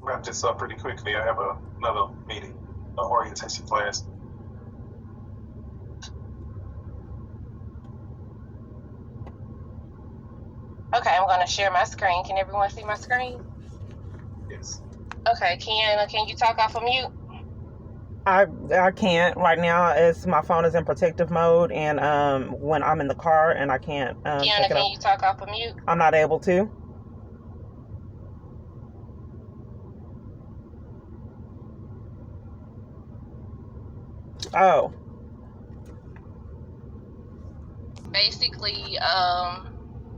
wrap this up pretty quickly. I have another meeting, an orientation class. Okay, I'm going to share my screen. Can everyone see my screen? Yes. Okay, can you talk off of mute? I can't right now. My phone is in protective mode, and when I'm in the car and I can't take it can off. you talk off of mute? I'm not able to. Oh. Basically,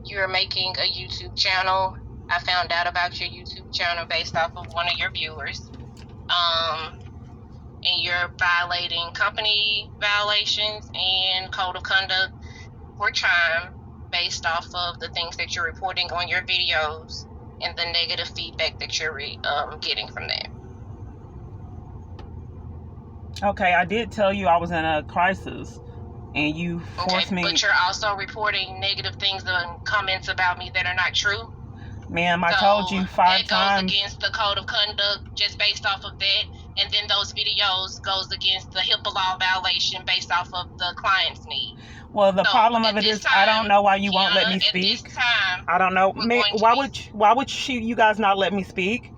you're making a YouTube channel. I found out about your YouTube channel based off of one of your viewers. And you're violating company violations and code of conduct for Chime based off of the things that you're reporting on your videos and the negative feedback that you're getting from that. Okay, I did tell you I was in a crisis, and you forced me. But you're also reporting negative things and comments about me that are not true. Ma'am, I told you 5 times. That goes against the code of conduct just based off of that. And then those videos goes against the HIPAA law violation based off of the client's need. Well, the problem of it is I don't know why you won't let me speak. At this time, I don't know. Why would you guys not let me speak?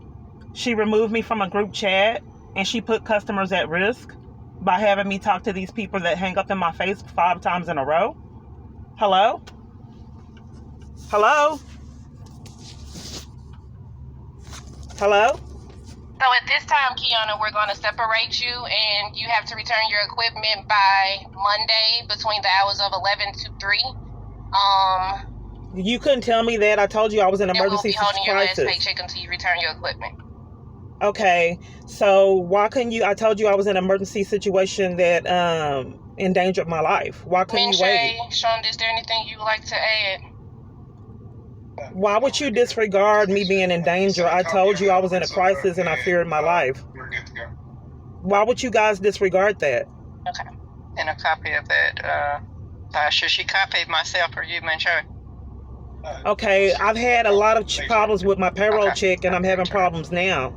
She removed me from a group chat, and she put customers at risk by having me talk to these people that hang up in my face 5 times in a row. Hello? Hello? Hello? So at this time, Kiana, we're going to separate you, and you have to return your equipment by Monday between the hours of 11 to 3. You couldn't tell me that. I told you I was in an emergency crisis. We'll be holding your last paycheck until you return your equipment. Okay, so why couldn't you? I told you I was in an emergency situation that endangered my life. Why couldn't you wait? Sean, is there anything you would like to add? Why would you disregard me being in danger? I told you I was in a crisis and I feared my life. Why would you guys disregard that? Okay. And a copy of that. Should she copy myself or you, Mancho? Okay, I've had a lot of problems with my payroll check, and I'm having problems now.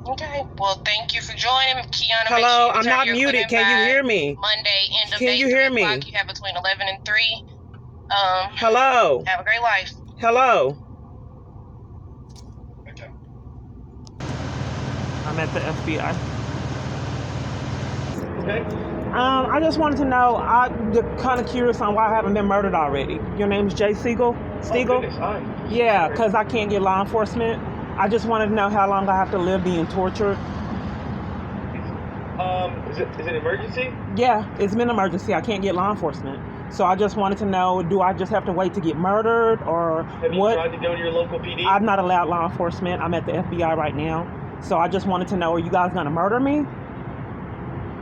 Okay. Well, thank you for joining, Kiana. Hello, I'm not muted. Can you hear me? Monday, end of day. Can you hear me? You have between 11 and 3. Hello. Have a great life. Hello. I'm at the FBI. Okay. I just wanted to know, I'm kind of curious on why I haven't been murdered already. Your name's Jay Siegel? Oh, hi. Yeah, because I can't get law enforcement. I just wanted to know how long I have to live being tortured. Is it an emergency? Yeah, it's been an emergency. I can't get law enforcement. So I just wanted to know, do I just have to wait to get murdered, or have you tried to go to your local PD? I'm not allowed law enforcement. I'm at the FBI right now. So I just wanted to know, are you guys going to murder me?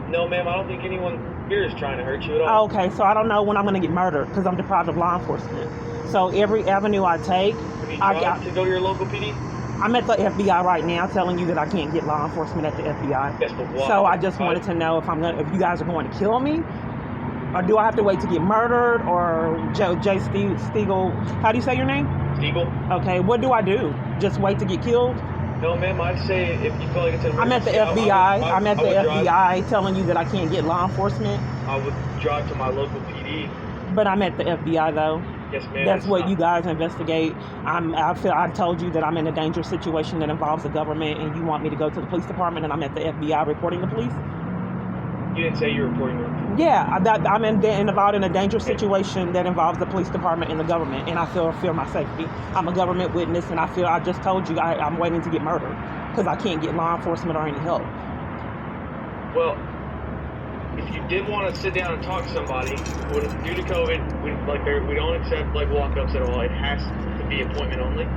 No, ma'am. I don't think anyone here is trying to hurt you at all. Okay, so I don't know when I'm going to get murdered because I'm deprived of law enforcement. So every avenue I take, have you tried to go to your local PD? I'm at the FBI right now telling you that I can't get law enforcement at the FBI. Yes, but why? So I just wanted to know if you guys are going to kill me, or do I have to wait to get murdered, or Jay Stiegel? How do you say your name? Stiegel. Okay, what do I do? Just wait to get killed? No, ma'am. I'd say if you feel like it's an emergency, I'm at the FBI. I'm at the FBI telling you that I can't get law enforcement. I would drive to my local PD. But I'm at the FBI though. Yes, ma'am. That's what you guys investigate. I told you that I'm in a dangerous situation that involves the government, and you want me to go to the police department, and I'm at the FBI reporting the police. You didn't say you were reporting them. Yeah, I'm involved in a dangerous situation that involves the police department and the government, and I fear my safety. I'm a government witness, and I just told you I'm waiting to get murdered because I can't get law enforcement or any help. Well, if you did want to sit down and talk to somebody, due to COVID, we don't accept walk-ups at all. It has to be appointment only.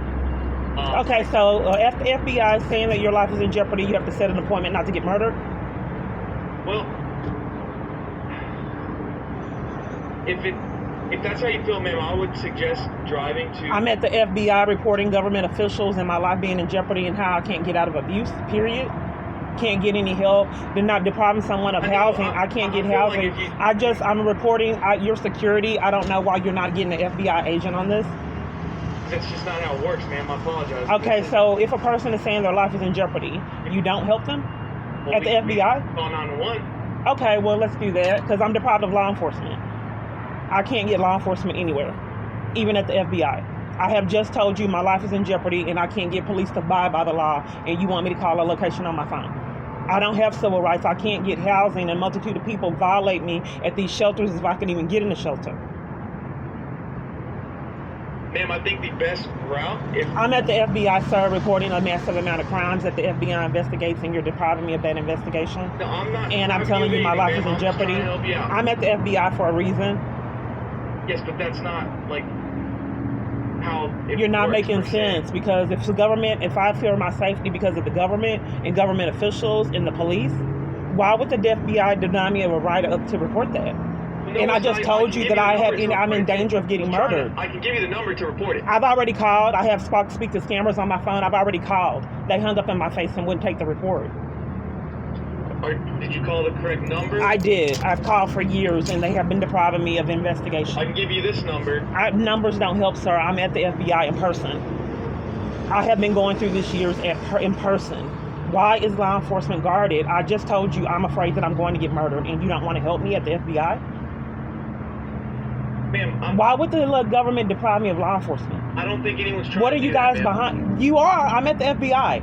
Okay, so if the FBI is saying that your life is in jeopardy, you have to set an appointment not to get murdered? Well, if that's how you feel, ma'am, I would suggest driving to... I'm at the FBI reporting government officials and my life being in jeopardy and how I can't get out of abuse, period. Can't get any help. They're not depriving someone of housing. I can't get housing. I'm reporting your security. I don't know why you're not getting an FBI agent on this. That's just not how it works, ma'am. I apologize. Okay, so if a person is saying their life is in jeopardy, you don't help them at the FBI? Call 911. Okay, well, let's do that, because I'm deprived of law enforcement. I can't get law enforcement anywhere, even at the FBI. I have just told you my life is in jeopardy and I can't get police to abide by the law, and you want me to call a location on my phone. I don't have civil rights. I can't get housing, and a multitude of people violate me at these shelters if I can even get in a shelter. Ma'am, I think the best route, if I'm at the FBI, sir, reporting a massive amount of crimes that the FBI investigates, and you're depriving me of that investigation. no, I'm not. And I'm telling you my life is in jeopardy. I'm just trying to help you out. I'm at the FBI for a reason. Yes, but that's not like how it You're not works, making per se. sense, because if I fear my safety because of the government and government officials and the police, why would the FBI deny me of a right to report that? No, And I it's just not- told can you give that the I'm in number to danger of getting report it. murdered. I can give you the number to report it. I've already called. I have speak to scammers on my phone. I've already called. They hung up in my face and wouldn't take the report. Or did you call the correct number? I did. I've called for years, and they have been depriving me of I investigation. can give you this number. Numbers don't help, sir. I'm at the FBI in person. I have been going through this years in person. Why is law enforcement guarded? I just told you I'm afraid that I'm going to get murdered, and you don't want to help me at the FBI? Ma'am, Why would the government deprive me of law enforcement? I don't think anyone's trying What to are do you that, guys ma'am. behind? You are. I'm at the FBI.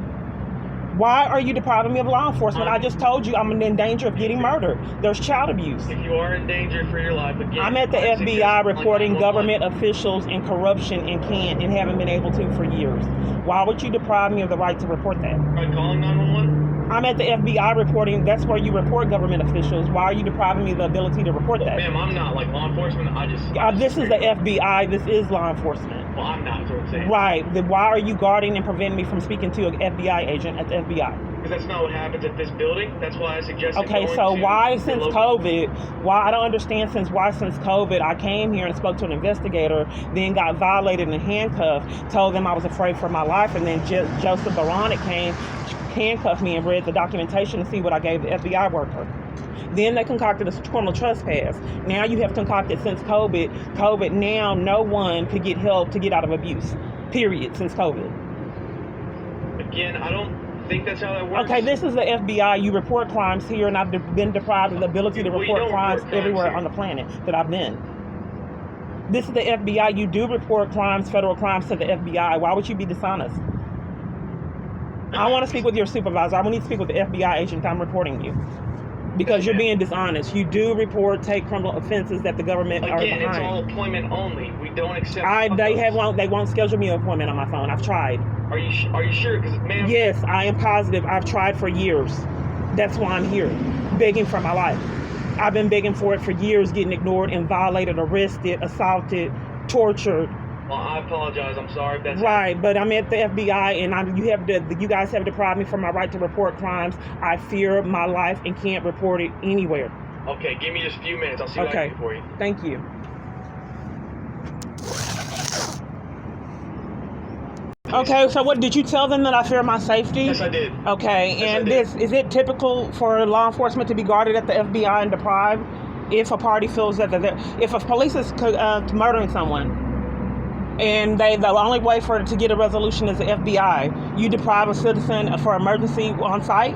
Why are you depriving me of law enforcement? I just told you I'm in danger of getting murdered. There's child abuse. If you are in danger for your life, again, I'm at the I suggest FBI calling reporting 911. government officials and corruption and can't and haven't been able to for years. Why would you deprive me of the right to report that? Try calling 911. I'm at the FBI reporting. That's where you report government officials. Why are you depriving me of the ability to report that? Ma'am, I'm not like law enforcement. This is the FBI. This is law enforcement. Well, I'm not. Is what I'm saying. Right. Then why are you guarding and preventing me from speaking to an FBI agent at the FBI? Because that's not what happens at this building. That's why I suggested. Okay, going so to why the since local- COVID, I don't understand since COVID, I came here and spoke to an investigator, then got violated and handcuffed, told them I was afraid for my life, and then Joseph Baronic came, handcuffed me and read the documentation to see what I gave the FBI worker. Then they concocted a criminal trespass. Now you have concocted since COVID, now no one could get help to get out of abuse, period, since COVID. Again, I don't think that's how that works. Okay, this is the FBI. You report crimes here, and I've been deprived of the ability to Well, you report don't crimes report crimes everywhere here. on the planet that I've been. This is the FBI. You do report crimes, federal crimes, to the FBI. Why would you be dishonest? I want to speak with your supervisor. I need to speak with the FBI agent I'm reporting you. Because you're being dishonest. You do take criminal offenses that the government are Again, it's all behind. appointment only. We don't accept. They won't schedule me an appointment on my phone. I've tried. Are you sure? Because ma'am. Yes, I am positive. I've tried for years. That's why I'm here, begging for my life. I've been begging for it for years, getting ignored and violated, arrested, assaulted, tortured. Well, I apologize. I'm sorry if that's Right, but I'm at the FBI, and you guys have deprived me from my right to report crimes. I fear my life and can't report it anywhere. Okay, give me just a few minutes. I'll see what I Okay, can do for you. thank you. Okay, so what did you tell them that I fear my safety? Yes, I did. Okay, Yes, and I did. is it typical for law enforcement to be guarded at the FBI and deprived if a party feels that if a police is murdering someone and the only way to get a resolution is the FBI, you deprive a citizen for emergency on site?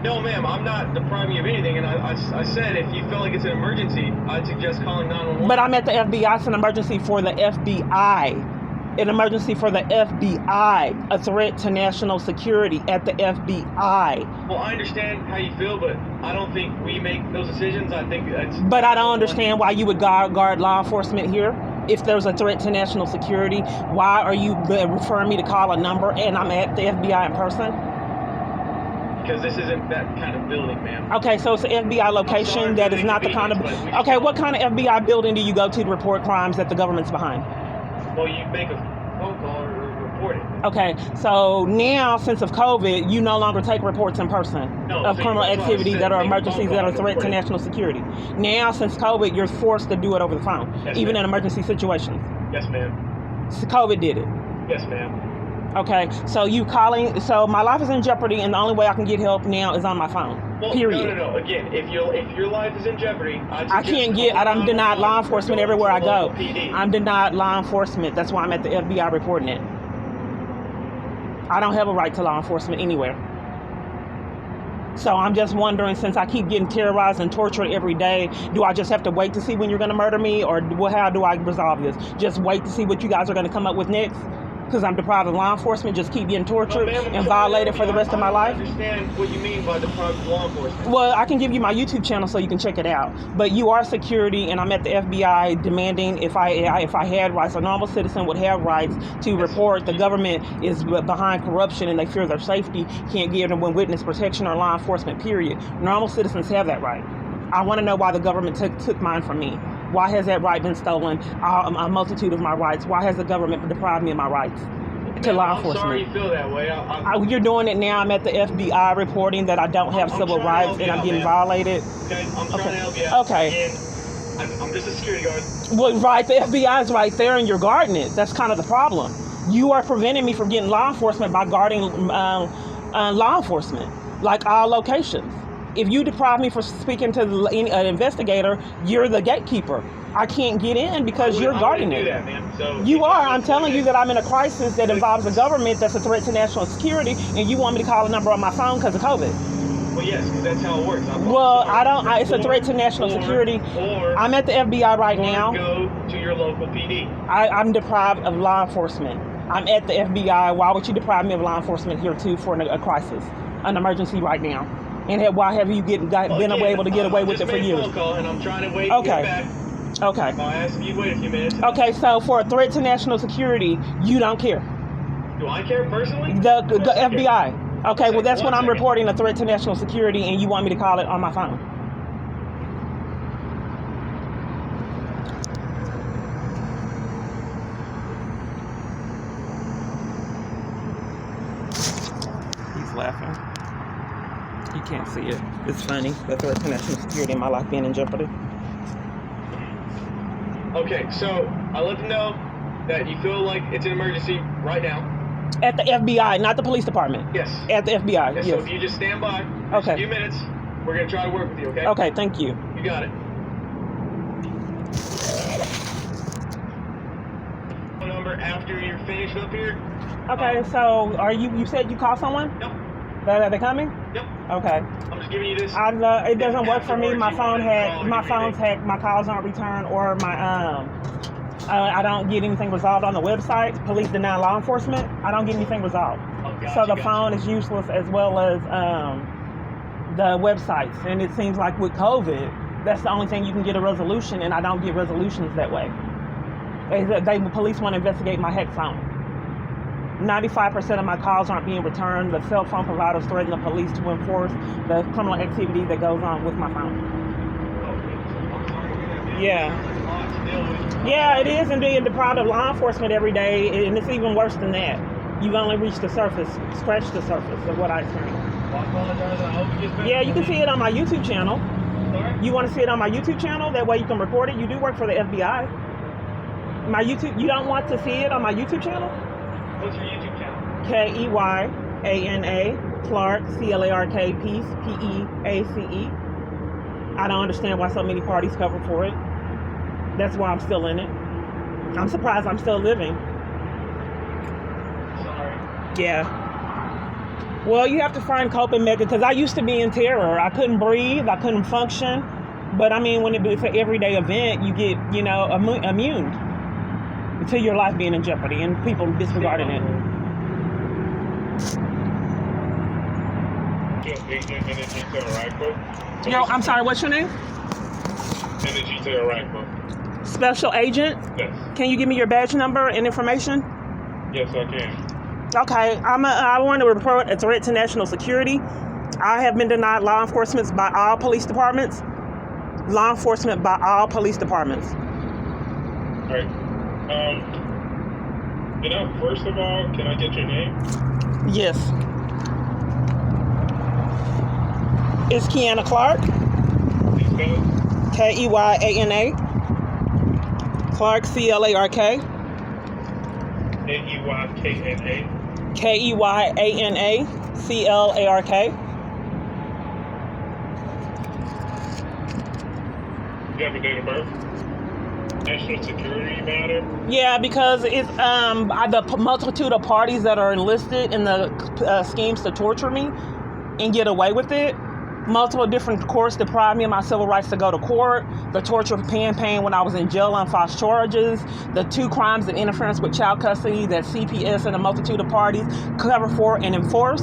No, ma'am, I'm not depriving you of anything. And I said if you feel like it's an emergency, I'd suggest calling 911. But I'm at the FBI. It's an emergency for the FBI. An emergency for the FBI. A threat to national security at the FBI. Well, I understand how you feel, but I don't think we make those decisions. I think that's... But I don't understand why you would guard law enforcement here. If there's a threat to national security, why are you referring me to call a number and I'm at the FBI in person? Because this isn't that kind of building, ma'am. Okay, so it's an FBI location that is not the kind of... Okay, what kind of FBI building do you go to report crimes that the government's behind? Well, you make a phone call or report it. Okay, so now, since of COVID, you no longer take reports in person No, of so criminal that's why I activities said that are make a phone emergencies call that are a and threat to report it. national security. Now, since COVID, you're forced to do it over the phone, Yes, even ma'am. in emergency situations. Yes, ma'am. So COVID did it. Yes, ma'am. Okay, so you calling? So my life is in jeopardy, and the only way I can get help now is on my phone. Well, Period. No. Again, if your life is in jeopardy, I can't get. I'm denied law enforcement everywhere I go. PD. I'm denied law enforcement. That's why I'm at the FBI reporting it. I don't have a right to law enforcement anywhere. So I'm just wondering, since I keep getting terrorized and tortured every day, do I just have to wait to see when you're going to murder me, or how do I resolve this? Just wait to see what you guys are going to come up with next? Because I'm deprived of law enforcement, just keep getting tortured and violated for the rest of my life? I understand what you mean by deprived of law enforcement. Well, I can give you my YouTube channel so you can check it out. But you are security, and I'm at the FBI demanding if I had rights. A normal citizen would have rights to report the government is behind corruption and they fear their safety, can't give them witness protection or law enforcement, period. Normal citizens have that right. I want to know why the government took mine from me. Why has that right been stolen? A multitude of my rights. Why has the government deprived me of my rights to law enforcement? I'm sorry you feel that way. You're doing it now. I'm at the FBI reporting that I don't have civil rights and I'm getting violated. Okay, I'm trying to help you out. Okay. Again, I'm just a security guard. Well, right, the FBI is right there and you're guarding it. That's kind of the problem. You are preventing me from getting law enforcement by guarding law enforcement, like all locations. If you deprive me from speaking to an investigator, you're the gatekeeper. I can't get in because you're guarding it. That, man. So you are. I'm telling you that I'm in a crisis that involves the government that's a threat to national security, and you want me to call a number on my phone because of COVID. Well, yes, because that's how it works. It's a threat to national security. I'm at the FBI right now. Go to your local PD. I'm deprived of law enforcement. I'm at the FBI. Why would you deprive me of law enforcement here too for a crisis, an emergency right now? And why have you been able to get away with it for years? Phone call and I'm trying to wait to get back. Okay. I'll ask you wait a few minutes. Okay, so for a threat to national security, you don't care. Do I care personally? The FBI. Okay, well that's when I'm reporting a threat to national security, and you want me to call it on my phone. He's laughing. You can't see it. It's funny. The threat to national security and my life being in jeopardy. Okay, so I let them know that you feel like it's an emergency right now. At the FBI, not the police department. Yes. At the FBI. Yes. So if you just stand by for a few minutes, we're going to try to work with you, okay? Okay, thank you. You got it. Phone number after you're finished up here. Okay, so are you said you called someone? Yep. Are they coming? Yep. Okay. I'm just giving you this. It doesn't work for me. My phone's hacked. My calls aren't returned, or I don't get anything resolved on the website. Police deny law enforcement. I don't get anything resolved. So the phone is useless, as well as the websites. And it seems like with COVID, that's the only thing you can get a resolution, and I don't get resolutions that way. The police want to investigate my hacked phone. 95% of my calls aren't being returned. The cell phone providers threaten the police to enforce the criminal activity that goes on with my phone. Yeah. Yeah, it is, and being deprived of law enforcement every day, and it's even worse than that. You've only reached the surface, scratched the surface of what I experienced. Yeah, you can see it on my YouTube channel. Sorry? You want to see it on my YouTube channel? That way you can report it. You do work for the FBI. My YouTube, you don't want to see it on my YouTube channel? What's your YouTube channel? Keyana Clark, Clark, Peace, Peace. I don't understand why so many parties cover for it. That's why I'm still in it. I'm surprised I'm still living. Sorry. Yeah. Well, you have to find coping mechanisms, because I used to be in terror. I couldn't breathe. I couldn't function. But I mean, when it's an everyday event, you get, immune to your life being in jeopardy and people disregarding it. Yo, I'm sorry, what's your name? Special Agent? Yes. Can you give me your badge number and information? Yes, I can. Okay, I want to report a threat to national security. I have been denied law enforcement by all police departments. Law enforcement by all police departments. All right. First of all, can I get your name? Yes. It's Keyana Clark. Please spell it. Keyana. Clark, Clark. Keyana. KEYANACLARK. You have a date of birth? National security matter? Yeah, because it's the multitude of parties that are enlisted in the schemes to torture me and get away with it. Multiple different courts deprived me of my civil rights to go to court. The torture of campaign when I was in jail on false charges. The 2 crimes of interference with child custody that CPS and a multitude of parties cover for and enforce.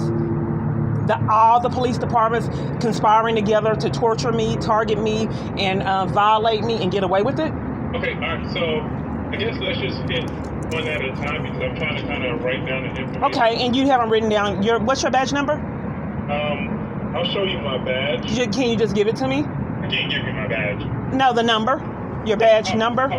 All the police departments conspiring together to torture me, target me, and violate me and get away with it. Okay, all right, so I guess let's just hit one at a time because I'm trying to kind of write down the information. Okay, and you haven't written down what's your badge number? I'll show you my badge. Can you just give it to me? I can't give you my badge. No, the number. Your badge number.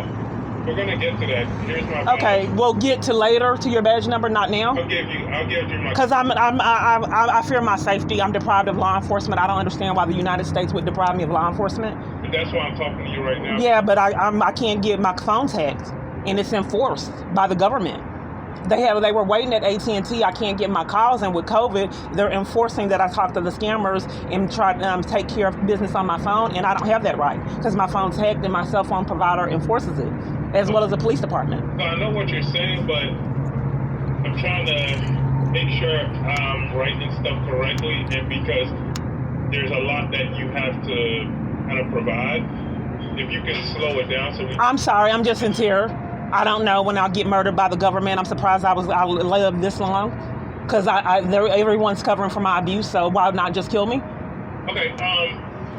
We're gonna get to that. Here's my badge. Okay, we'll get to later to your badge number, not now. I'll give you my. Because I fear my safety. I'm deprived of law enforcement. I don't understand why the United States would deprive me of law enforcement. But that's why I'm talking to you right now. Yeah, but I can't get my phones hacked, and it's enforced by the government. They were waiting at AT&T. I can't get my calls, and with COVID, they're enforcing that I talk to the scammers and try to take care of business on my phone, and I don't have that right because my phone's hacked and my cell phone provider enforces it, as well as the police department. So I know what you're saying, but I'm trying to make sure I'm writing stuff correctly, and because there's a lot that you have to kind of provide, if you can slow it down so we. I'm sorry, I'm just in terror. I don't know when I'll get murdered by the government. I'm surprised I lived this long, because everyone's covering for my abuse. So why not just kill me? Okay.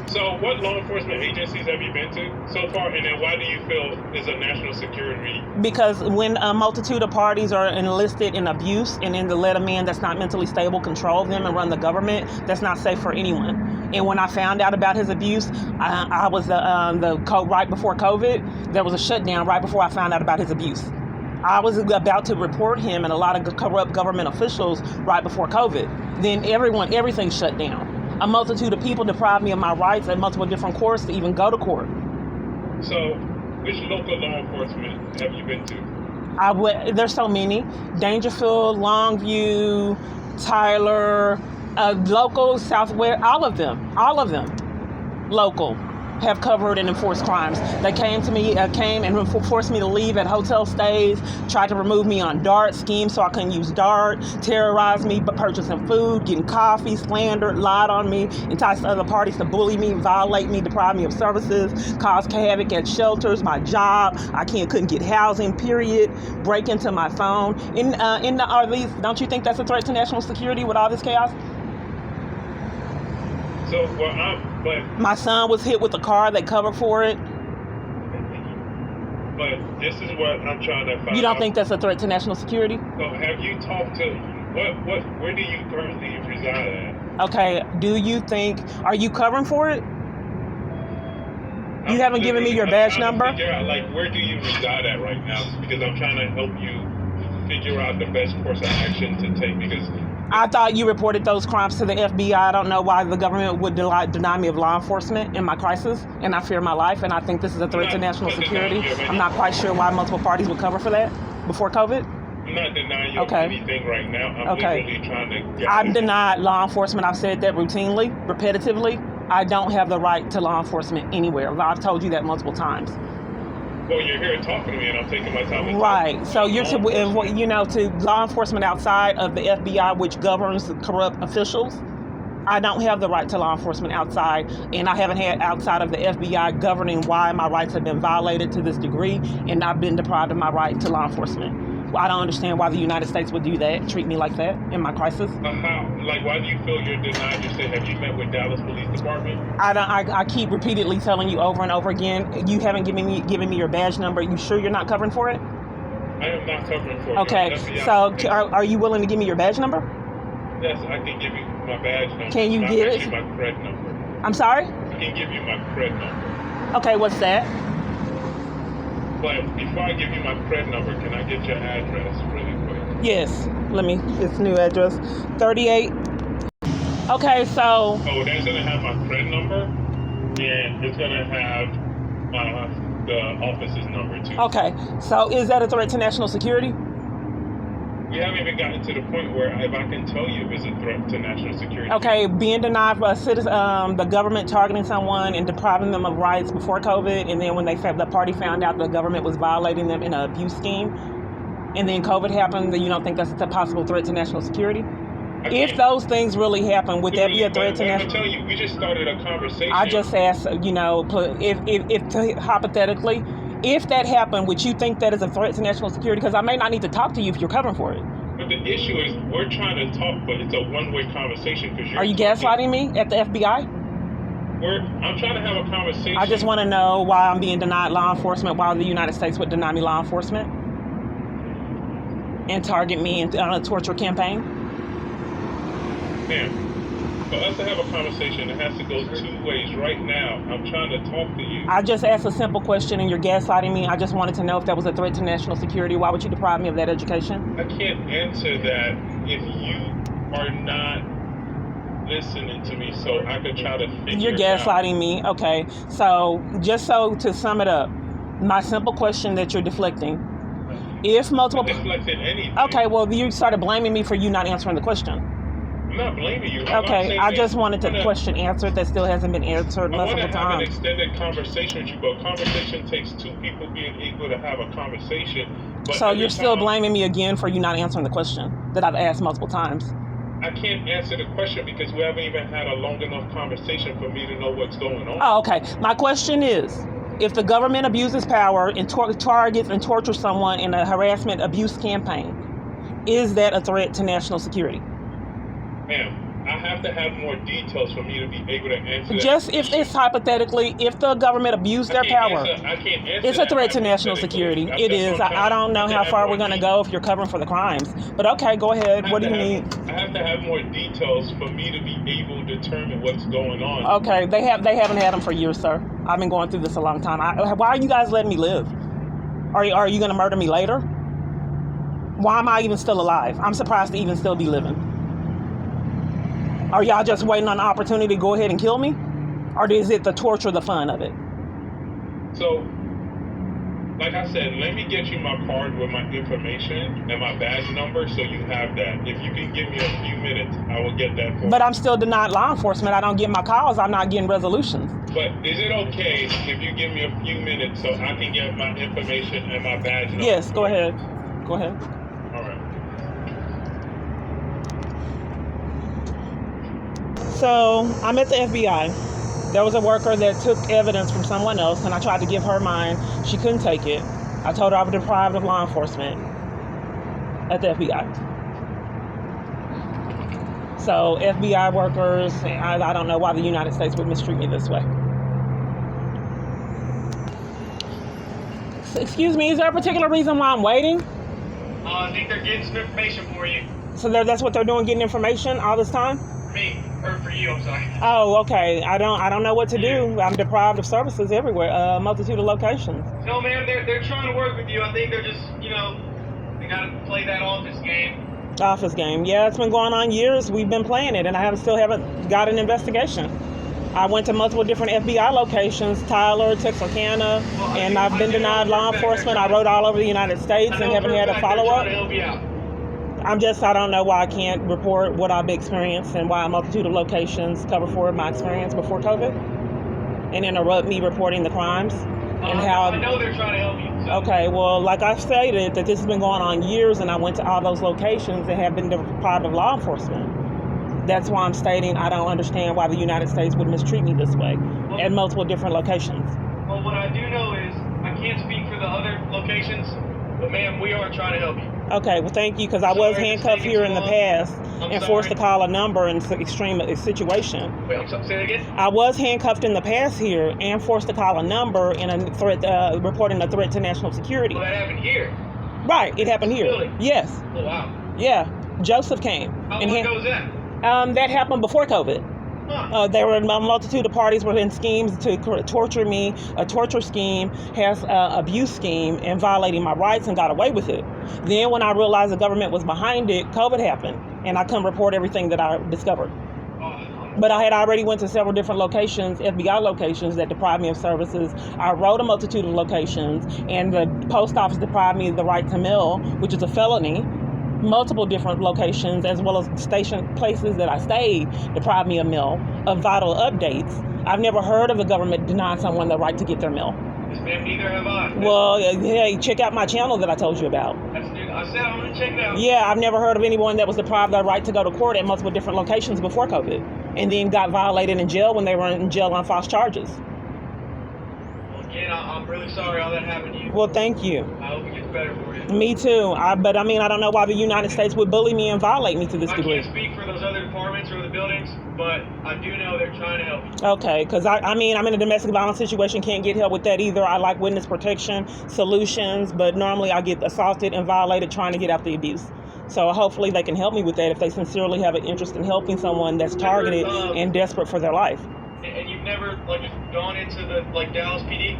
So what law enforcement agencies have you been to so far, and then why do you feel is a national security? Because when a multitude of parties are enlisted in abuse and then to let a man that's not mentally stable control them and run the government, that's not safe for anyone. And when I found out about his abuse, I was right before COVID. There was a shutdown right before I found out about his abuse. I was about to report him and a lot of corrupt government officials right before COVID. Then everything shut down. A multitude of people deprived me of my rights at multiple different courts to even go to court. So, which local law enforcement have you been to? There's so many. Dangerfield, Longview, Tyler, local, Southwest, all of them, local, have covered and enforced crimes. They came and forced me to leave at hotel stays, tried to remove me on DART, schemed so I couldn't use DART, terrorized me, but purchasing food, getting coffee, slandered, lied on me, enticed other parties to bully me, violate me, deprive me of services, caused havoc at shelters, my job, couldn't get housing, period, break into my phone. Don't you think that's a threat to national security with all this chaos? So, my son was hit with a car. They covered for it. But this is what I'm trying to find out. You don't think that's a threat to national security? So, have you talked to where do you currently reside at? Okay. Are you covering for it? You haven't given me your badge number. Figure out, where do you reside at right now? Because I'm trying to help you figure out the best course of action to take. Because I thought you reported those crimes to the FBI. I don't know why the government would deny me of law enforcement in my crisis, and I fear my life, and I think this is a threat to national security. I'm not quite sure why multiple parties would cover for that before COVID. I'm not denying you anything right now. I'm literally trying to. I've denied law enforcement. I've said that routinely, repetitively. I don't have the right to law enforcement anywhere. I've told you that multiple times. Well, you're here talking to me, and I'm taking my time. Right. So you're to law enforcement outside of the FBI, which governs corrupt officials. I don't have the right to law enforcement outside, and I haven't had outside of the FBI governing why my rights have been violated to this degree, and I've been deprived of my right to law enforcement. I don't understand why the United States would do that, treat me like that in my crisis. Why do you feel you're denied your stay? Have you met with Dallas Police Department? I keep repeatedly telling you over and over again, you haven't given me your badge number. You sure you're not covering for it? I am not covering for it. Okay, so are you willing to give me your badge number? Yes, I can give you my badge number. Can you give it? My cred number. I'm sorry? I can give you my cred number. Okay, what's that? But before I give you my cred number, can I get your address really quick? Yes. It's new address. 38. Okay, so. Oh, that's going to have my cred number, and it's going to have the office's number, too. Okay, so is that a threat to national security? We haven't even gotten to the point where if I can tell you if it's a threat to national security. Okay, being denied the government targeting someone and depriving them of rights before COVID, and then when the party found out the government was violating them in an abuse scheme, and then COVID happened, then you don't think that's a possible threat to national security? If those things really happen, would that be a threat to national? I'm telling you, we just started a conversation. I just asked, if hypothetically, if that happened, would you think that is a threat to national security? Because I may not need to talk to you if you're covering for it. But the issue is, we're trying to talk, but it's a one-way conversation. Are you gaslighting me at the FBI? I'm trying to have a conversation. I just want to know why I'm being denied law enforcement, why the United States would deny me law enforcement and target me on a torture campaign. Ma'am, for us to have a conversation, it has to go two ways. Right now, I'm trying to talk to you. I just asked a simple question and you're gaslighting me. I just wanted to know if that was a threat to national security. Why would you deprive me of that education? I can't answer that if you are not listening to me, so I could try to figure You're gaslighting me. Okay. So just to sum it up, my simple question that you're deflecting. If multiple... deflected anything. Okay, well, you started blaming me for you not answering the question. I'm not blaming you. Okay, I just wanted the question answered that still hasn't been answered multiple times. I want to have an extended conversation with you, but conversation takes two people being able to have a conversation. But so you're still blaming me again for you not answering the question that I've asked multiple times. I can't answer the question because we haven't even had a long enough conversation for me to know what's going on. Oh, okay. My question is, if the government abuses power and targets and tortures someone in a harassment abuse campaign, is that a threat to national security? Ma'am, I have to have more details for me to be able to answer just that. If it's hypothetically, if the government abused their power, I can't answer it's a threat to national security. It is. I don't know how far we're going to go if you're covering for the crimes. But okay, go ahead. What do you need? I have to have more details for me to be able to determine what's going on. Okay, they haven't had them for years, sir. I've been going through this a long time. Why are you guys letting me live? Are you going to murder me later? Why am I even still alive? I'm surprised to even still be living. Are y'all just waiting on the opportunity to go ahead and kill me? Or is it the torture, the fun of it? So, like I said, let me get you my card with my information and my badge number so you have that. If you can give me a few minutes, I will get that for you. But I'm still denied law enforcement. I don't get my calls. I'm not getting resolutions. But is it okay if you give me a few minutes so I can get my information and my badge number? Yes, go ahead. Go ahead. All right. So I'm at the FBI. There was a worker that took evidence from someone else, and I tried to give her mine. She couldn't take it. I told her I was deprived of law enforcement at the FBI. So FBI workers, I don't know why the United States would mistreat me this way. Excuse me, is there a particular reason why I'm waiting? I think they're getting some information for you. So that's what they're doing, getting information all this time? For you, I'm sorry. Oh, okay. I don't know what to do. I'm deprived of services everywhere, a multitude of locations. No, ma'am, they're trying to work with you. I think they're just, they got to play that office game. Office game. Yeah, it's been going on years. We've been playing it, and I still haven't got an investigation. I went to multiple different FBI locations, Tyler, Texarkana, and I've been denied law enforcement. I wrote all over the United States and haven't had a follow-up. I don't know why I can't report what I've experienced and why a multitude of locations cover for my experience before COVID and interrupt me reporting the crimes and how... I know they're trying to help you. So. Okay, well, like I stated, that this has been going on years and I went to all those locations and have been deprived of law enforcement. That's why I'm stating I don't understand why the United States would mistreat me this way at multiple different locations. Well, what I do know is I can't speak for the other locations, but ma'am, we are trying to help you. Okay, well, thank you, because I was handcuffed here in the past and forced to call a number in an extreme situation. Wait, I'm sorry, say that again? I was handcuffed in the past here and forced to call a number in a threat, reporting a threat to national security. Well, that happened here. Right, it happened here. Really? Yes. Oh, wow. Yeah, Joseph came. How long ago was that? That happened before COVID. Huh. There were a multitude of parties were in schemes to torture me. A torture scheme has an abuse scheme and violating my rights and got away with it. Then when I realized the government was behind it, COVID happened and I couldn't report everything that I discovered. But I had already went to several different locations, FBI locations that deprived me of services. I wrote a multitude of locations and the post office deprived me of the right to mail, which is a felony. multiple different locations, as well as station places that I stayed, deprived me of mail, of vital updates. I've never heard of the government denying someone the right to get their mail. Yes, ma'am, neither have I. Well, hey, check out my channel that I told you about. I said I'm going to check it out. Yeah, I've never heard of anyone that was deprived of the right to go to court at multiple different locations before COVID, and then got violated in jail when they were in jail on false charges. Well, again, I'm really sorry all that happened to you. Well, thank you. I hope it gets better for you. Me too. But I mean, I don't know why the United States would bully me and violate me to this degree. I can't speak for those other departments or the buildings, but I do know they're trying to help you. Okay, because I mean, I'm in a domestic violence situation, can't get help with that either. I like witness protection solutions, but normally I get assaulted and violated trying to get out the abuse. So hopefully they can help me with that if they sincerely have an interest in helping someone that's targeted and desperate for their life. And you've never gone into the Dallas PD?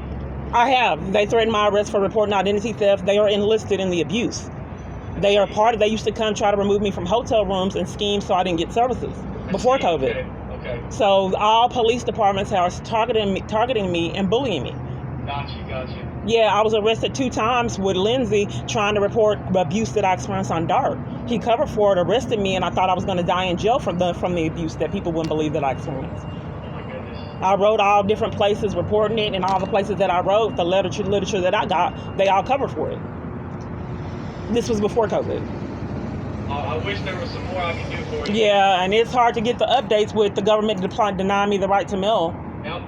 I have. They threatened my arrest for reporting identity theft. They are enlisted in the abuse. They are they used to come try to remove me from hotel rooms and scheme so I didn't get services before COVID. Okay. So all police departments are targeting me and bullying me. Gotcha. Yeah, I was arrested 2 times with Lindsay trying to report abuse that I experienced on DART. He covered for it, arrested me, and I thought I was going to die in jail from the abuse that people wouldn't believe that I experienced. I wrote all different places reporting it, and all the places that I wrote, the literature that I got, they all covered for it. This was before COVID. I wish there was some more I could do for you. Yeah, and it's hard to get the updates with the government denying me the right to mail. Yep.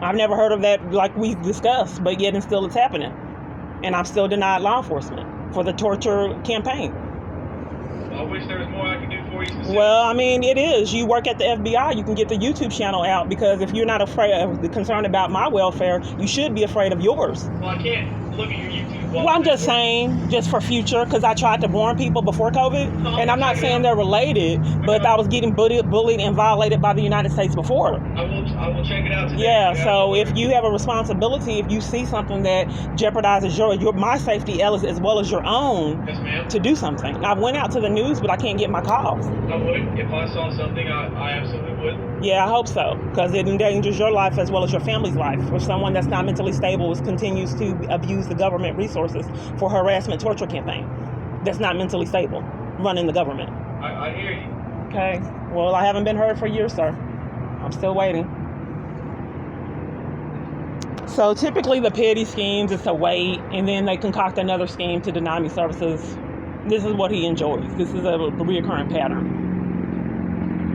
I've never heard of that like we discussed, but yet and still it's happening. And I'm still denied law enforcement for the torture campaign. I wish there was more I could do for you. Well, I mean, it is. You work at the FBI, you can get the YouTube channel out, because if you're not concerned about my welfare, you should be afraid of yours. Well, I can't look at your YouTube. Well, I'm just saying, just for future, because I tried to warn people before COVID, and I'm not saying they're related, but I was getting bullied and violated by the United States before. I will check it out today. Yeah, so if you have a responsibility, if you see something that jeopardizes my safety as well as your own, yes, ma'am, to do something. I went out to the news, but I can't get my calls. I would. If I saw something, I absolutely would. Yeah, I hope so, because it endangers your life as well as your family's life. If someone that's not mentally stable continues to abuse the government resources for harassment torture campaign, that's not mentally stable, running the government. I hear you. Okay, well, I haven't been heard for years, sir. I'm still waiting. So typically the petty schemes is to wait, and then they concoct another scheme to deny me services. This is what he enjoys. This is a recurring pattern.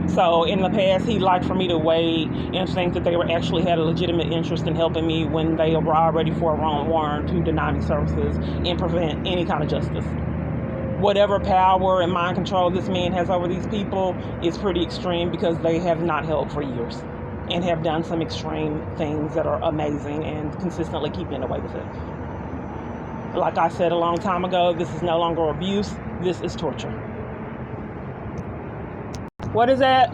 So in the past, he liked for me to wait and think that they actually had a legitimate interest in helping me when they were already forewarned to deny me services and prevent any kind of justice. Whatever power and mind control this man has over these people is pretty extreme, because they have not helped for years and have done some extreme things that are amazing and consistently keep getting away with it. Like I said a long time ago, this is no longer abuse, this is torture. What is that?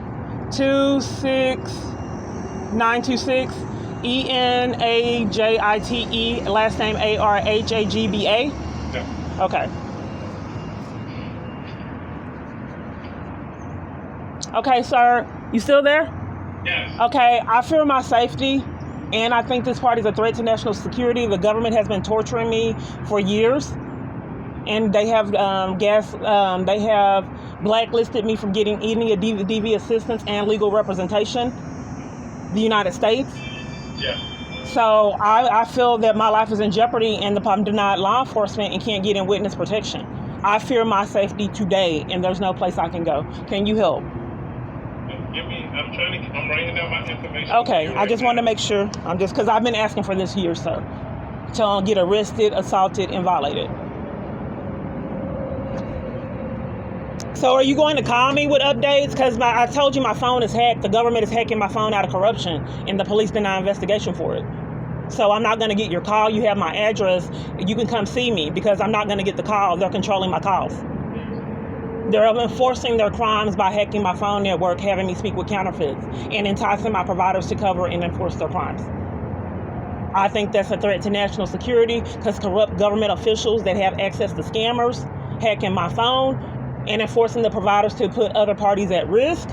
26926 ENAJITE, last name ARHAGBA? Yeah. Okay. Okay, sir, you still there? Yes. Okay, I fear my safety, and I think this party is a threat to national security. The government has been torturing me for years, and they have they have blacklisted me from getting any DV assistance and legal representation. The United States. Yeah. So I feel that my life is in jeopardy, and I'm denied law enforcement and can't get in witness protection. I fear my safety today, and there's no place I can go. Can you help? I'm writing down my information. Okay, I just wanted to make sure. Because I've been asking for this year, sir, to get arrested, assaulted, and violated. So are you going to call me with updates? Because I told you my phone is hacked. The government is hacking my phone out of corruption, and the police deny investigation for it. So I'm not going to get your call. You have my address. You can come see me, because I'm not going to get the call. They're controlling my calls. They're enforcing their crimes by hacking my phone network, having me speak with counterfeits, and enticing my providers to cover and enforce their crimes. I think that's a threat to national security, because corrupt government officials that have access to scammers, hacking my phone, and enforcing the providers to put other parties at risk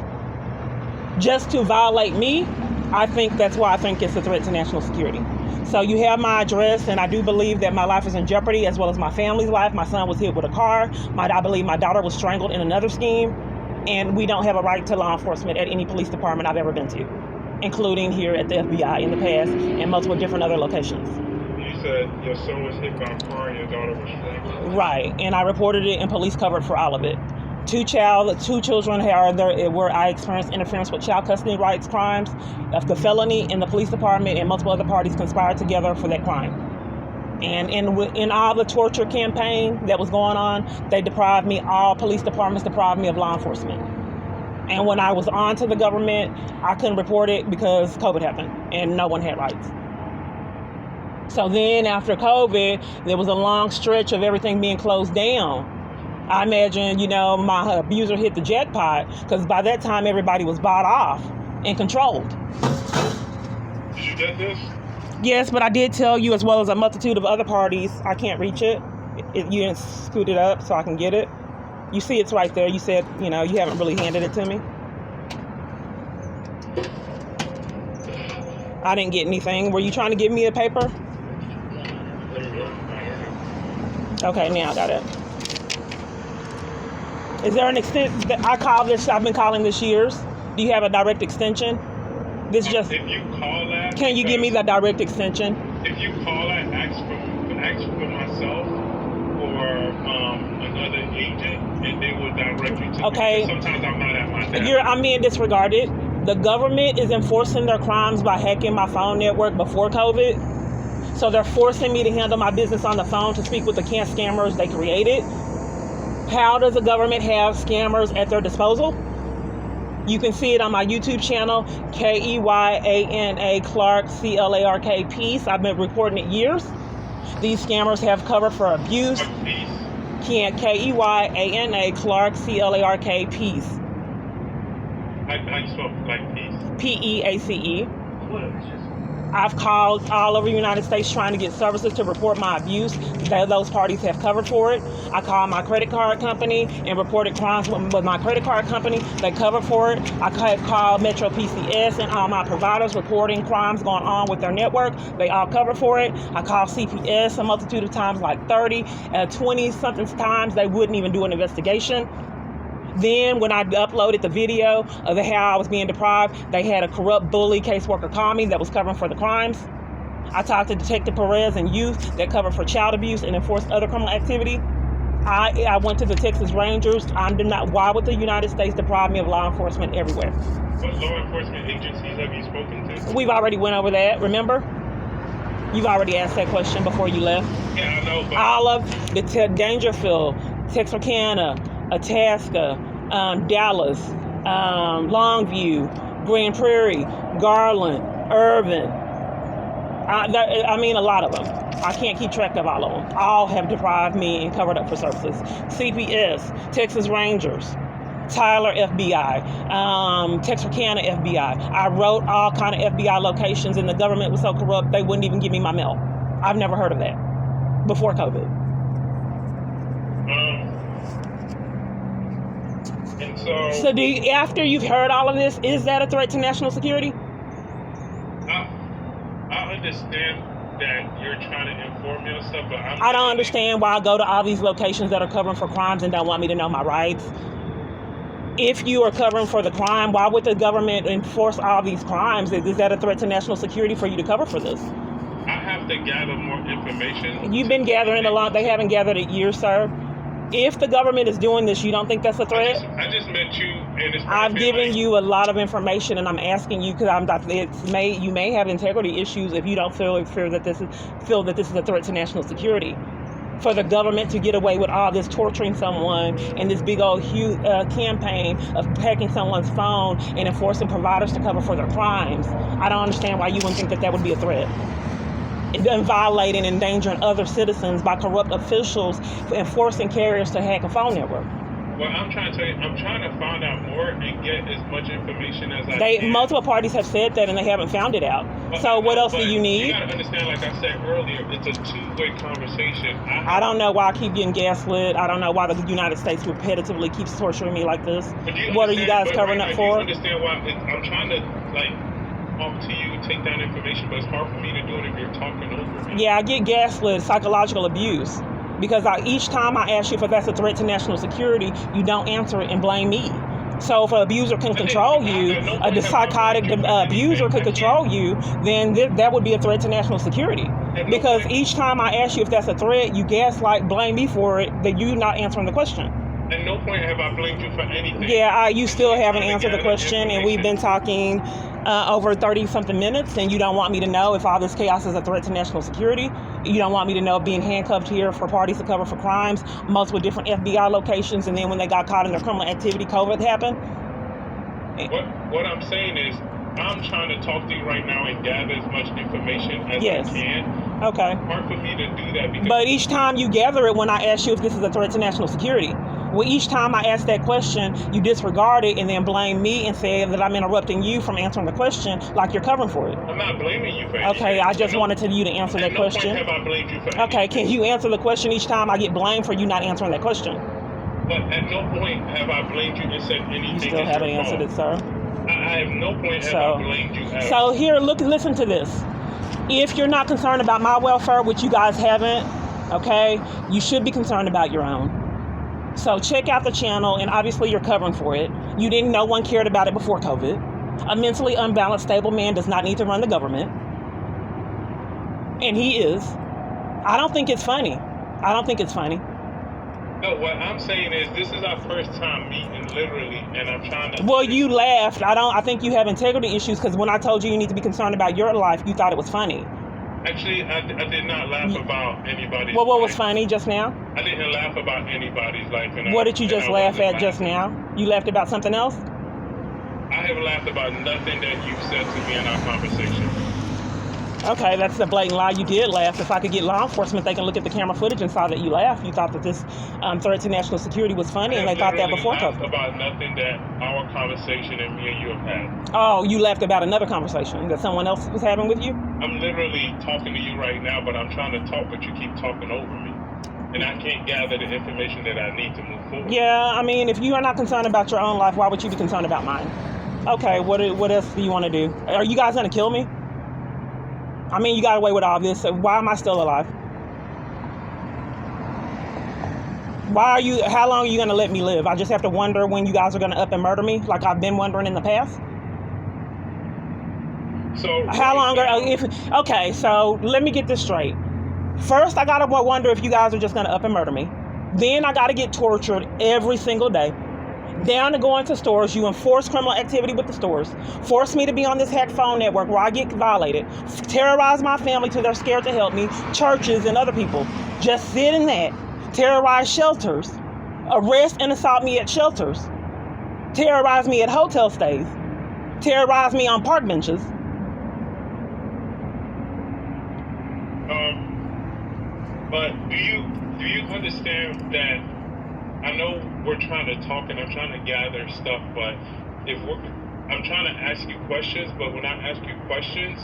just to violate me. I think that's why I think it's a threat to national security. So you have my address, and I do believe that my life is in jeopardy, as well as my family's life. My son was hit with a car. I believe my daughter was strangled in another scheme. And we don't have a right to law enforcement at any police department I've ever been to, including here at the FBI in the past and multiple different other locations. You said your son was hit by a car and your daughter was strangled. Right, and I reported it, and police covered for all of it. Two children where I experienced interference with child custody rights crimes, of the felony, and the police department and multiple other parties conspired together for that crime. And in all the torture campaign that was going on, they deprived me, all police departments deprived me of law enforcement. And when I was on to the government, I couldn't report it because COVID happened and no one had rights. So then after COVID, there was a long stretch of everything being closed down. I imagine, my abuser hit the jackpot, because by that time everybody was bought off and controlled. Did you get this? Yes, but I did tell you, as well as a multitude of other parties, I can't reach it. You didn't scoot it up so I can get it. You see it's right there. You said, you haven't really handed it to me. I didn't get anything. Were you trying to give me a paper? Okay, now I got it. Is there an extent that I've been calling this years? Do you have a direct extension? If you call that, can you give me the direct extension? If you call that, ask for myself or another agent, and they will direct you to Okay. me. Sometimes I'm not at my desk. I'm being disregarded. The government is enforcing their crimes by hacking my phone network before COVID. So they're forcing me to handle my business on the phone, to speak with the scammers they created. How does the government have scammers at their disposal? You can see it on my YouTube channel, Keyana Clark, Clark Peace. I've been reporting it years. These scammers have cover for abuse. Keyana Clark, Clark Peace. How you spell like peace? Peace. I've called all over the United States trying to get services to report my abuse. Those parties have covered for it. I called my credit card company and reported crimes with my credit card company. They cover for it. I have called Metro PCS and all my providers reporting crimes going on with their network. They all cover for it. I called CPS a multitude of times, like 30, 20-something times. They wouldn't even do an investigation. Then when I uploaded the video of how I was being deprived, they had a corrupt bully caseworker call me that was covering for the crimes. I talked to Detective Perez and youth that cover for child abuse and enforced other criminal activity. I went to the Texas Rangers. Why would the United States deprive me of law enforcement everywhere? What law enforcement agencies have you spoken to? We've already went over that, remember? You've already asked that question before you left. Yeah, I know. But all of the Dangerfield, Texarkana, Itasca, Dallas, Longview, Grand Prairie, Garland, Irvin. I mean, a lot of them. I can't keep track of all of them. All have deprived me and covered up for services. CPS, Texas Rangers, Tyler FBI, Texarkana FBI. I wrote all kind of FBI locations, and the government was so corrupt they wouldn't even give me my mail. I've never heard of that before COVID. So after you've heard all of this, is that a threat to national security? I understand that you're trying to inform me on stuff, but I don't understand why I go to all these locations that are covering for crimes and don't want me to know my rights. If you are covering for the crime, why would the government enforce all these crimes? Is that a threat to national security for you to cover for this? I have to gather more information. You've been gathering a lot. They haven't gathered it years, sir. If the government is doing this, you don't think that's a threat? I just met you, and I've given you a lot of information, and I'm asking you because you may have integrity issues if you don't feel that this is a threat to national security. For the government to get away with all this torturing someone and this big old huge campaign of hacking someone's phone and enforcing providers to cover for their crimes, I don't understand why you wouldn't think that would be a threat. And violating and endangering other citizens by corrupt officials and forcing carriers to hack a phone network. Well, I'm trying to tell you, I'm trying to find out more and get as much information as I can. Multiple parties have said that and they haven't found it out. So what else do you need? You gotta understand, like I said earlier, it's a two-way conversation. I don't know why I keep getting gaslit. I don't know why the United States repetitively keeps torturing me like this. What are you guys covering up for? You understand why I'm trying to, up to you, take down information, but it's hard for me to do it if you're talking over me. Yeah, I get gaslit, psychological abuse. Because each time I ask you if that's a threat to national security, you don't answer it and blame me. So if an abuser can control you, a psychotic abuser could control you, then that would be a threat to national security. Because each time I ask you if that's a threat, you gaslight, blame me for it, that you're not answering the question. At no point have I blamed you for anything. Yeah, you still haven't answered the question, and we've been talking over 30-something minutes, and you don't want me to know if all this chaos is a threat to national security. You don't want me to know being handcuffed here for parties to cover for crimes, multiple different FBI locations, and then when they got caught in their criminal activity, COVID happened. What I'm saying is, I'm trying to talk to you right now and gather as much information as I can. Okay. It's hard for me to do that because... But each time you gather it when I ask you if this is a threat to national security. Well, each time I ask that question, you disregard it and then blame me and say that I'm interrupting you from answering the question like you're covering for it. I'm not blaming you for anything. Okay, I just wanted you to answer that question. At no point have I blamed you for anything. Okay, can you answer the question each time I get blamed for you not answering that question? But at no point have I blamed you and said anything. You still haven't answered it, sir. I have no point have I blamed you at So all. here, listen to this. If you're not concerned about my welfare, which you guys haven't, okay, you should be concerned about your own. So check out the channel, and obviously you're covering for it. You didn't, no one cared about it before COVID. A mentally unbalanced, stable man does not need to run the government. And he is. I don't think it's funny. I don't think it's funny. No, what I'm saying is this is our first time meeting, literally, and I'm trying to... Well, you laughed. I think you have integrity issues, because when I told you need to be concerned about your life, you thought it was funny. Actually, I did not laugh about anybody's Well, what life. was funny just now? I didn't laugh about anybody's life. What did you just laugh at just now? You laughed about something else? I have laughed about nothing that you've said to me in our conversation. Okay, that's a blatant lie. You did laugh. If I could get law enforcement, they can look at the camera footage and saw that you laughed. You thought that this threat to national security was funny, and they thought that before COVID. About nothing that our conversation and me and you have had. Oh, you laughed about another conversation that someone else was having with you? I'm literally talking to you right now, but I'm trying to talk, but you keep talking over me. And I can't gather the information that I need to move forward. Yeah, I mean, if you are not concerned about your own life, why would you be concerned about mine? Okay, what else do you want to do? Are you guys going to kill me? I mean, you got away with all this, so why am I still alive? How long are you going to let me live? I just have to wonder when you guys are going to up and murder me, like I've been wondering in the past? So how long okay, so let me get this straight. First, I got to wonder if you guys are just going to up and murder me. Then I got to get tortured every single day. Down to going to stores, you enforce criminal activity with the stores, force me to be on this hacked phone network where I get violated, terrorize my family till they're scared to help me, churches and other people. Just sit in that. Terrorize shelters, arrest and assault me at shelters, terrorize me at hotel stays, terrorize me on park benches. But do you understand that I know we're trying to talk and I'm trying to gather stuff, but I'm trying to ask you questions, but when I ask you questions...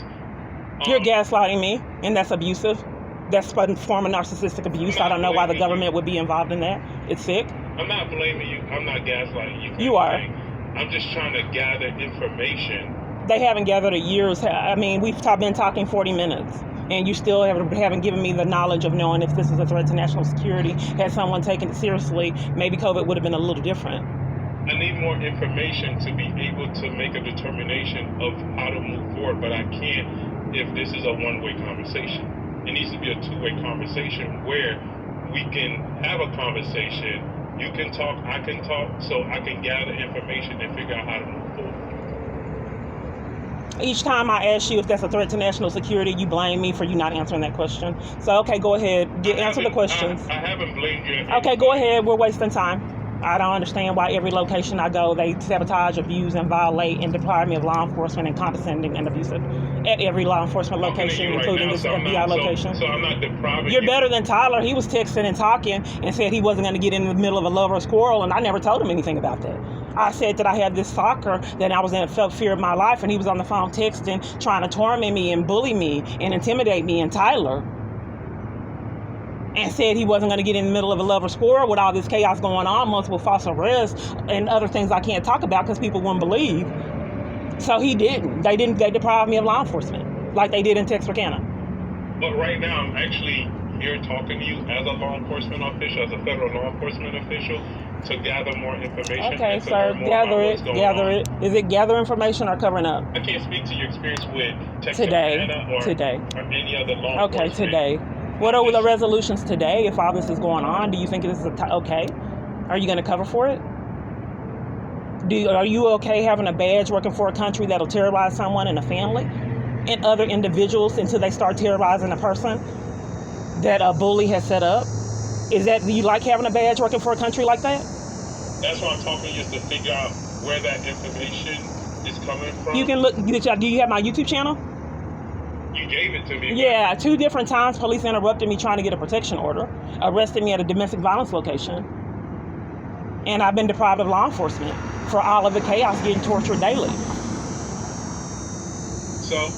You're gaslighting me, and that's abusive. That's a form of narcissistic abuse. I don't know why the government would be involved in that. It's sick. I'm not blaming you. I'm not gaslighting you. You are. I'm just trying to gather information. They haven't gathered in years. I mean, we've been talking 40 minutes. And you still haven't given me the knowledge of knowing if this is a threat to national security. Had someone taken it seriously, maybe COVID would have been a little different. I need more information to be able to make a determination of how to move forward, but I can't if this is a one-way conversation. It needs to be a two-way conversation where we can have a conversation. You can talk, I can talk, so I can gather information and figure out how to move forward. Each time I ask you if that's a threat to national security, you blame me for you not answering that question. So, okay, go ahead. Answer the questions. I haven't blamed you. Okay, go ahead. We're wasting time. I don't understand why every location I go, they sabotage, abuse, and violate and deprive me of law enforcement and condescending and abusive at every law enforcement location, including this FBI location. So I'm not depriving you. You're better than Tyler. He was texting and talking and said he wasn't going to get in the middle of a lover's quarrel, and I never told him anything about that. I said that I had this stalker, that I felt fear of my life, and he was on the phone texting, trying to torment me and bully me and intimidate me and Tyler. And said he wasn't going to get in the middle of a lover's quarrel with all this chaos going on, multiple false arrests, and other things I can't talk about because people wouldn't believe. So he didn't. They deprived me of law enforcement like they did in Texarkana. But right now, I'm actually here talking to you as a law enforcement official, as a federal law enforcement official, to gather more information. Okay, and to sir, learn more gather about it, what's going gather on. it. Is it gather information or covering up? I can't speak to your experience with Texarkana or any other law Okay, enforcement. today. What are the resolutions today if all this is going on? Do you think this is okay? Are you going to cover for it? Are you okay having a badge working for a country that'll terrorize someone and a family and other individuals until they start terrorizing a person that a bully has set up? Do you like having a badge working for a country like that? That's why I'm talking just to figure out where that information is coming from. You can look. Do you have my YouTube channel? You gave it to me. Yeah, 2 different times police interrupted me trying to get a protection order, arrested me at a domestic violence location, and I've been deprived of law enforcement for all of the chaos, getting tortured daily. So,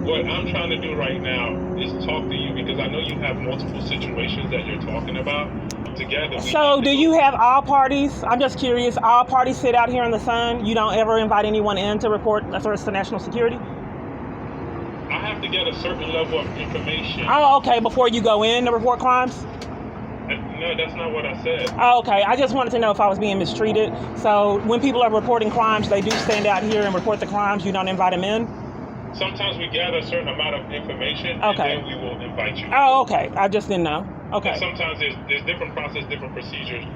what I'm trying to do right now is talk to you because I know you have multiple situations that you're talking about. Together. So do you have all parties? I'm just curious. All parties sit out here in the sun? You don't ever invite anyone in to report threats to national security? I have to get a certain level of information. Oh, okay. Before you go in to report crimes? No, that's not what I said. Oh, okay. I just wanted to know if I was being mistreated. So when people are reporting crimes, they do stand out here and report the crimes. You don't invite them in? Sometimes we gather a certain amount of information, okay, and then we will invite you. Oh, okay. I just didn't know. Okay. And sometimes there's different process, different procedures.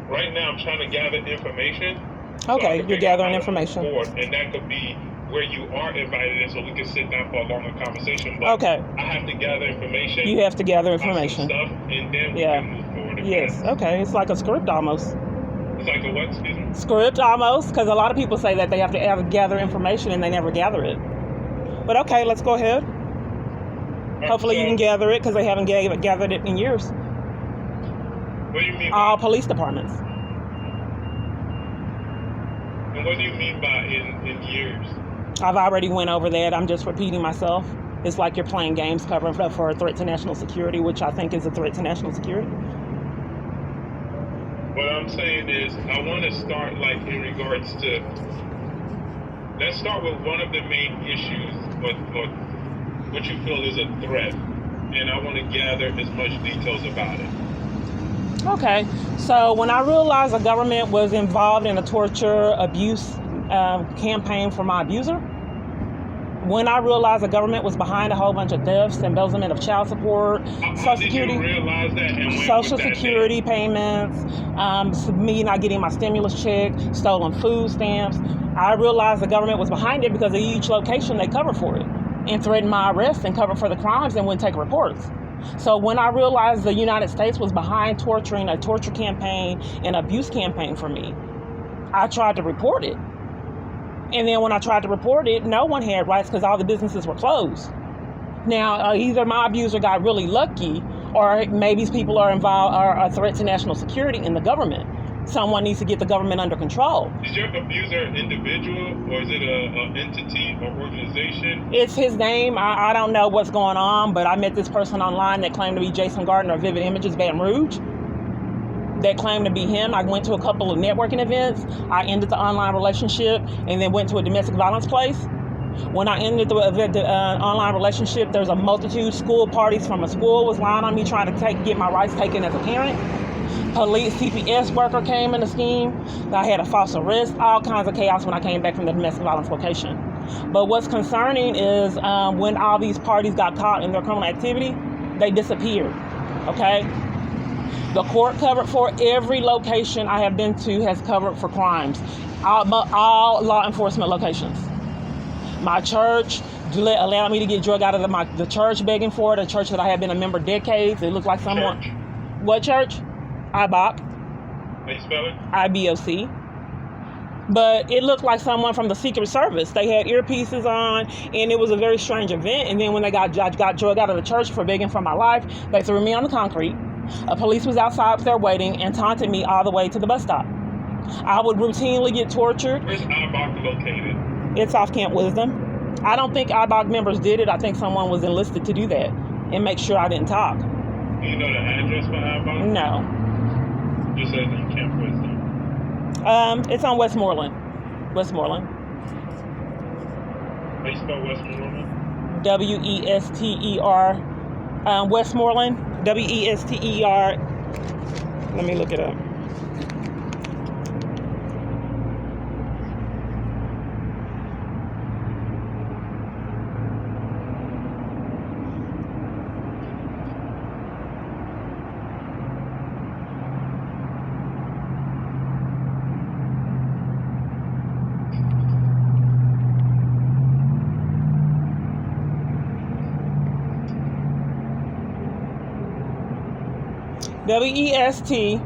Right now, I'm trying to gather information. Okay, So you're gathering information. And that could be where you are invited in, so we can sit down for a longer conversation. But okay. I have to gather information. You have to gather information. Stuff, and then we can move forward. Yes. Okay. It's like a script almost. It's like a what? Excuse me. Script almost, because a lot of people say that they have to gather information and they never gather it. But okay, let's go ahead. Hopefully you can gather it because they haven't gathered it in years. What do you mean? All police departments. And what do you mean by in years? I've already went over that. I'm just repeating myself. It's like you're playing games covering up for a threat to national security, which I think is a threat to national security. What I'm saying is I want to start like in regards to, let's start with one of the main issues, what you feel is a threat, and I want to gather as much details about it. Okay, so when I realized the government was involved in a torture abuse campaign for my abuser, when I realized the government was behind a whole bunch of thefts, embezzlement of child support, Social Security, Social Security payments, me not getting my stimulus check, stolen food stamps, I realized the government was behind it because of each location they covered for it and threatened my arrest and covered for the crimes and wouldn't take reports. So when I realized the United States was behind torturing, a torture campaign, an abuse campaign for me, I tried to report it. And then when I tried to report it, no one had rights because all the businesses were closed. Now, either my abuser got really lucky, or maybe people are involved, are a threat to national security in the government. Someone needs to get the government under control. Is your abuser an individual, or is it an entity or organization? It's his name. I don't know what's going on, but I met this person online that claimed to be Jason Gardner of Vivid Images Baton Rouge. That claimed to be him. I went to a couple of networking events. I ended the online relationship and then went to a domestic violence place. When I ended the online relationship, there's a multitude school parties from a school was lying on me trying to get my rights taken as a parent. Police, CPS worker came in the scheme. I had a false arrest, all kinds of chaos when I came back from the domestic violence location. But what's concerning is when all these parties got caught in their criminal activity, they disappeared, okay? The court covered for every location I have been to has covered for crimes, all law enforcement locations. My church allowed me to get drug out of the church begging for it, a church that I had been a member decades. It looked like someone. Church. What church? IBOC. How you spell it? IBOC. But it looked like someone from the Secret Service. They had earpieces on, and it was a very strange event. And then when they got drug out of the church for begging for my life, they threw me on the concrete. A police was outside there waiting and taunted me all the way to the bus stop. I would routinely get tortured. Where's IBOC located? It's off Camp Wisdom. I don't think IBOC members did it. I think someone was enlisted to do that and make sure I didn't talk. Do you know the address for IBOC? No. Just says in Camp Wisdom. It's on Westmoreland. Westmoreland. How you spell Westmoreland? Wester. Westmoreland. Wester. Let me look it up. WESTMO